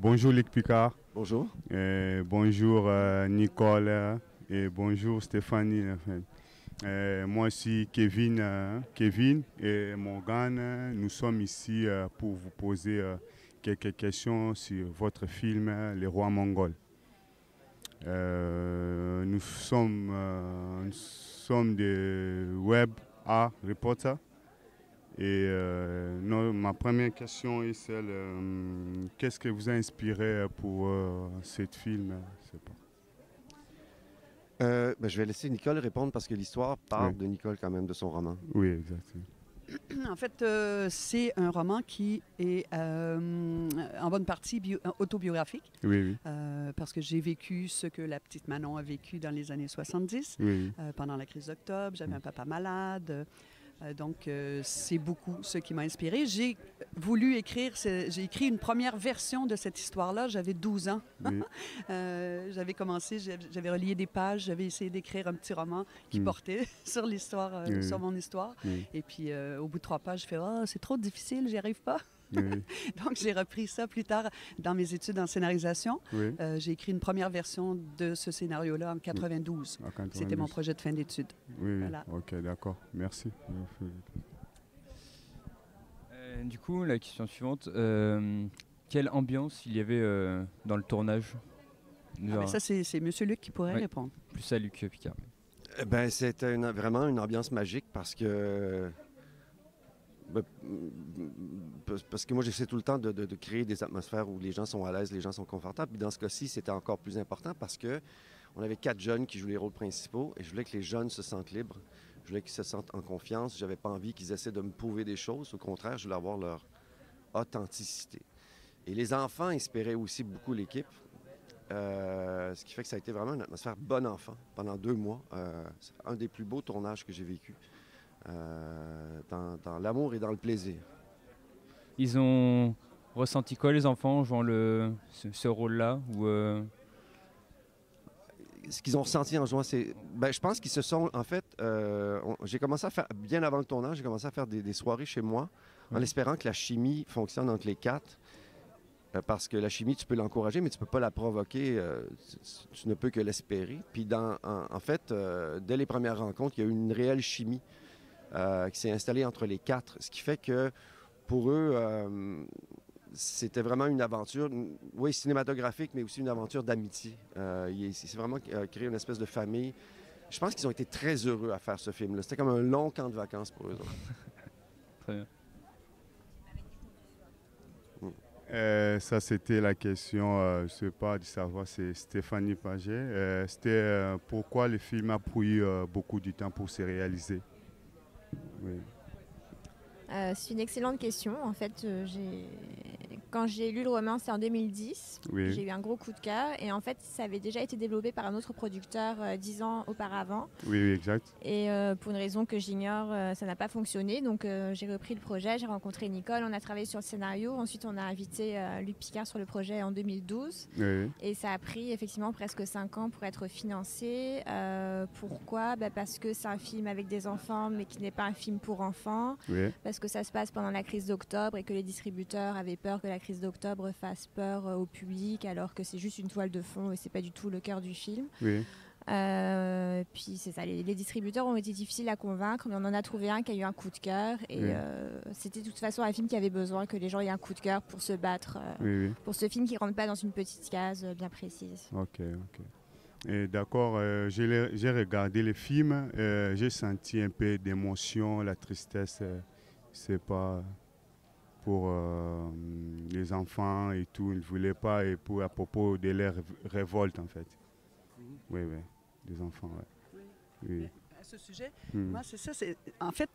Bonjour Luc Picard. Bonjour. Bonjour Nicole et bonjour Stéphanie. Moi aussi Kevin et Morgane. Nous sommes ici pour vous poser quelques questions sur votre film Les Rois Mongols. Nous sommes des web art reporters. Et ma première question est celle, qu'est-ce qui vous a inspiré pour ce film? Je vais laisser Nicole répondre parce que l'histoire parle de Nicole quand même, de son roman. Oui, exactement. En fait, c'est un roman qui est en bonne partie autobiographique. Oui. Parce que j'ai vécu ce que la petite Manon a vécu dans les années 70. Oui. Pendant la crise d'octobre, j'avais un papa malade. Donc, c'est beaucoup ce qui m'a inspiré. J'ai voulu écrire, j'ai écrit une première version de cette histoire-là. J'avais 12 ans. Oui. J'avais commencé, j'avais relié des pages, j'avais essayé d'écrire un petit roman qui portait sur l'histoire, sur mon histoire. Et puis, au bout de 3 pages, je fais « Ah, c'est trop difficile, j'y arrive pas. » Donc, j'ai repris ça plus tard dans mes études en scénarisation. Oui. J'ai écrit une première version de ce scénario-là en 92. C'était mon projet de fin d'études. Oui, voilà. Ok, d'accord. Merci. Du coup, la question suivante, quelle ambiance il y avait dans le tournage? Ça, c'est M. Luc qui pourrait répondre. Plus à Luc Picard. C'était vraiment une ambiance magique parce que moi, j'essaie tout le temps de créer des atmosphères où les gens sont à l'aise, les gens sont confortables. Puis dans ce cas-ci, c'était encore plus important parce que on avait 4 jeunes qui jouent les rôles principaux et je voulais que les jeunes se sentent libres. Je voulais qu'ils se sentent en confiance. J'avais pas envie qu'ils essaient de me prouver des choses. Au contraire, je voulais avoir leur authenticité. Et les enfants inspiraient aussi beaucoup l'équipe. Ce qui fait que ça a été vraiment une atmosphère bon enfant pendant 2 mois. C'est un des plus beaux tournages que j'ai vécu. Dans l'amour et dans le plaisir. Ils ont ressenti quoi, les enfants, en jouant ce rôle-là ou Ce qu'ils ont ressenti en jouant, c'est... je pense qu'ils se sont... En fait, j'ai commencé à faire... Bien avant le tournage, j'ai commencé à faire des soirées chez moi en espérant que la chimie fonctionne entre les 4. Parce que la chimie, tu peux l'encourager, mais tu ne peux pas la provoquer. Tu ne peux que l'espérer. Puis, en fait, dès les premières rencontres, il y a eu une réelle chimie qui s'est installée entre les 4. Ce qui fait que, pour eux, c'était vraiment une aventure, oui, cinématographique, mais aussi une aventure d'amitié. C'est vraiment créé une espèce de famille. Je pense qu'ils ont été très heureux à faire ce film-là. C'était comme un long camp de vacances pour eux autres. Très bien. Ça, c'était la question, je ne sais pas de savoir, c'est Stéphanie Paget. C'était pourquoi le film a pris beaucoup de temps pour se réaliser. Oui. C'est une excellente question. En fait, quand j'ai lu le roman, c'est en 2010. J'ai eu un gros coup de cœur. Et en fait, ça avait déjà été développé par un autre producteur 10 ans auparavant. Oui, exact. Et pour une raison que j'ignore, ça n'a pas fonctionné. Donc, j'ai repris le projet, j'ai rencontré Nicole, on a travaillé sur le scénario. Ensuite, on a invité Luc Picard sur le projet en 2012. Oui. Et ça a pris effectivement presque 5 ans pour être financé. Pourquoi ? Parce que c'est un film avec des enfants, mais qui n'est pas un film pour enfants. Oui. Parce que ça se passe pendant la crise d'octobre et que les distributeurs avaient peur que la crise d'octobre fasse peur au public, alors que c'est juste une toile de fond et c'est pas du tout le cœur du film. Oui. Puis c'est ça, les distributeurs ont été difficiles à convaincre, mais on en a trouvé un qui a eu un coup de cœur et c'était de toute façon un film qui avait besoin que les gens aient un coup de cœur pour se battre pour ce film qui rentre pas dans une petite case bien précise. Ok. D'accord, j'ai regardé le film, j'ai senti un peu d'émotion, la tristesse, c'est pas pour les enfants et tout, ils ne voulaient pas, et à propos de leur révolte en fait. Oui, des enfants, oui. À ce sujet, moi c'est ça, en fait,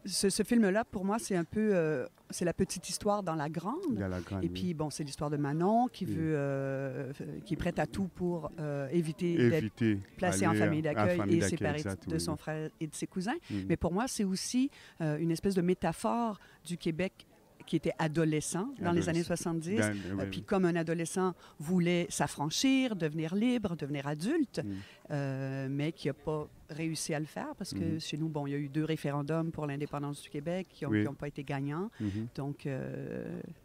ce film-là, pour moi, c'est un peu... c'est la petite histoire dans la grande. Et puis, bon, c'est l'histoire de Manon qui veut... qui est prête à tout pour éviter d'être placée en famille d'accueil et séparée de son frère et de ses cousins. Mais pour moi, c'est aussi une espèce de métaphore du Québec qui était adolescent dans les années 70. Puis comme un adolescent voulait s'affranchir, devenir libre, devenir adulte, mais qui n'a pas réussi à le faire parce que chez nous, bon, il y a eu 2 référendums pour l'indépendance du Québec qui n'ont pas été gagnants. Donc,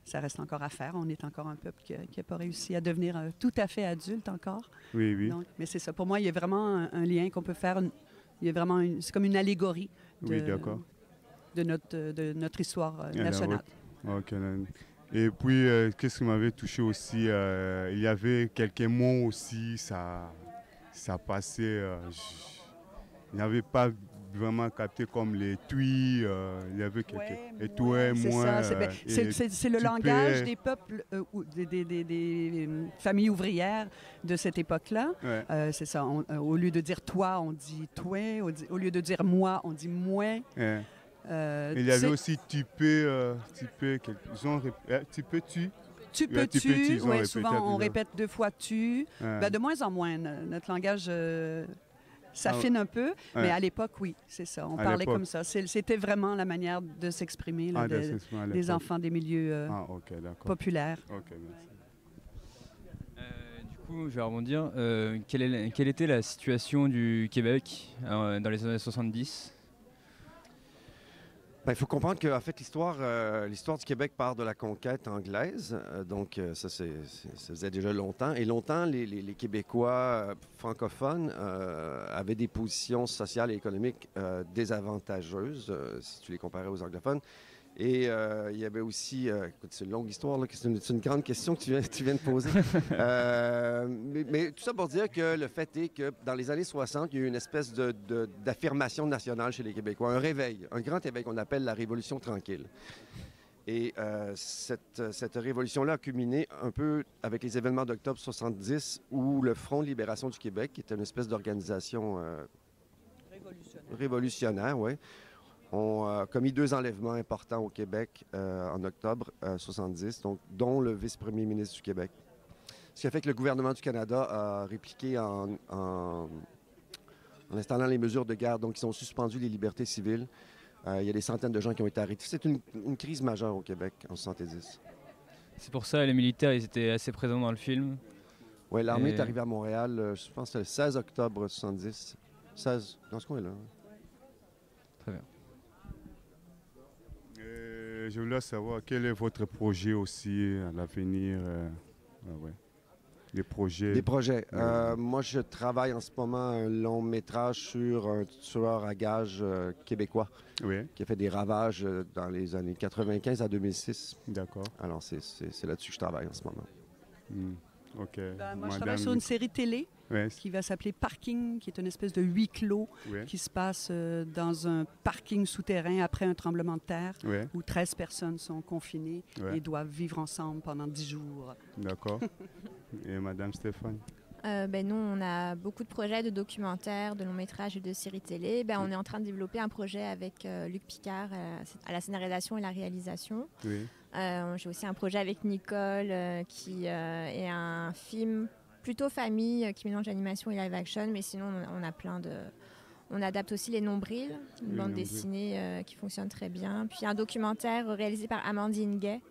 ça reste encore à faire. On est encore un peuple qui n'a pas réussi à devenir tout à fait adulte encore. Donc, mais c'est ça. Pour moi, il y a vraiment un lien qu'on peut faire. Il y a vraiment c'est comme une allégorie de notre histoire nationale. Et puis, qu'est-ce qui m'avait touché aussi, il y avait quelques mots aussi, ça passait, je n'avais pas vraiment capté comme les tuis, il y avait quelques moins. C'est le langage des peuples, des familles ouvrières de cette époque-là. C'est ça, au lieu de dire toi, on dit toi, au lieu de dire moi, on dit moi. Il y avait aussi tu peux, tu. Tu peux, tu. Oui, souvent, on répète 2 fois tu. De moins en moins, notre langage s'affine un peu, mais à l'époque, oui, c'est ça. On parlait comme ça. C'était vraiment la manière de s'exprimer des enfants des milieux populaires. Du coup, je vais rebondir. Quelle était la situation du Québec dans les années 70 ? Il faut comprendre qu'en fait, l'histoire du Québec part de la conquête anglaise. Donc, ça faisait déjà longtemps. Et longtemps, les Québécois francophones avaient des positions sociales et économiques désavantageuses, si tu les comparais aux anglophones. Et il y avait aussi, écoute, c'est une longue histoire, là, c'est une grande question que tu viens de poser. mais tout ça pour dire que le fait est que dans les années 60, il y a eu une espèce d'affirmation nationale chez les Québécois, un réveil, un grand éveil qu'on appelle la Révolution tranquille. Et cette révolution-là a culminé un peu avec les événements d'octobre 70 où le Front de libération du Québec, qui était une espèce d'organisation révolutionnaire, ouais, ont commis 2 enlèvements importants au Québec en octobre 70, dont le vice-premier ministre du Québec. Ce qui a fait que le gouvernement du Canada a répliqué en installant les mesures de guerre. Donc, ils ont suspendu les libertés civiles. Il y a des centaines de gens qui ont été arrêtés. C'est une crise majeure au Québec en 70. C'est pour ça, les militaires, ils étaient assez présents dans le film. Oui, l'armée est arrivée à Montréal, je pense que c'est le 16 octobre 70. 16, dans ce coin-là. Très bien. Je voulais savoir quel est votre projet aussi à l'avenir. Des projets. Moi, je travaille en ce moment un long métrage sur un tueur à gages québécois qui a fait des ravages dans les années 95 à 2006. D'accord. Alors, c'est là-dessus que je travaille en ce moment. OK. Moi, je travaille sur une série télé qui va s'appeler Parking, qui est une espèce de huis clos qui se passe dans un parking souterrain après un tremblement de terre où 13 personnes sont confinées et doivent vivre ensemble pendant 10 jours. D'accord. Et Madame Stéphane? Nous, on a beaucoup de projets de documentaires, de longs métrages et de séries télé. On est en train de développer un projet avec Luc Picard à la scénarisation et la réalisation. J'ai aussi un projet avec Nicole qui est un film plutôt famille qui mélange animation et live action, mais sinon on a plein de... On adapte aussi Les Nombrils, une bande dessinée qui fonctionne très bien. Puis un documentaire réalisé par Amandine Gay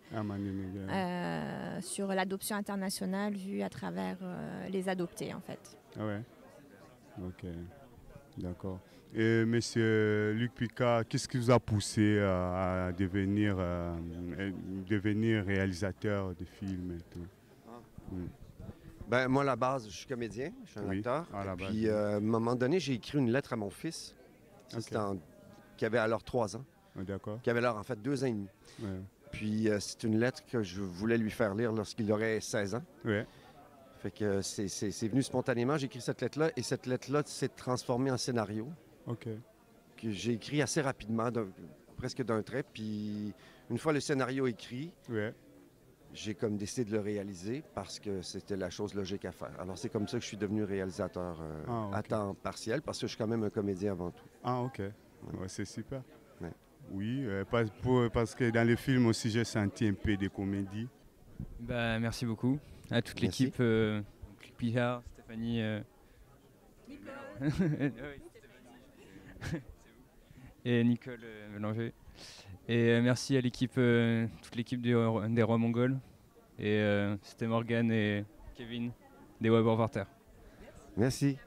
sur l'adoption internationale vue à travers les adoptés, en fait. Ah ouais. OK. D'accord. Et monsieur Luc Picard, qu'est-ce qui vous a poussé à devenir réalisateur de films et tout? Moi, à la base, je suis comédien, je suis un acteur. Puis, à un moment donné, j'ai écrit une lettre à mon fils, qui avait alors 3 ans, qui avait alors en fait 2 ans et demi. Puis, c'est une lettre que je voulais lui faire lire lorsqu'il aurait 16 ans. Fait que c'est venu spontanément. J'ai écrit cette lettre-là, et cette lettre-là s'est transformée en scénario. Que j'ai écrit assez rapidement, presque d'un trait. Puis, une fois le scénario écrit, j'ai comme décidé de le réaliser parce que c'était la chose logique à faire. Alors, c'est comme ça que je suis devenu réalisateur à temps partiel parce que je suis quand même un comédien avant tout. Ah, OK. C'est super. Oui, parce que dans le film aussi, j'ai senti un peu de comédie. Merci beaucoup à toute l'équipe. Luc Picard, Stéphanie... et Nicole Mélanger. Et merci à l'équipe, toute l'équipe des Rois Mongols. Et c'était Morgane et Kevin des Web Reporters. Merci.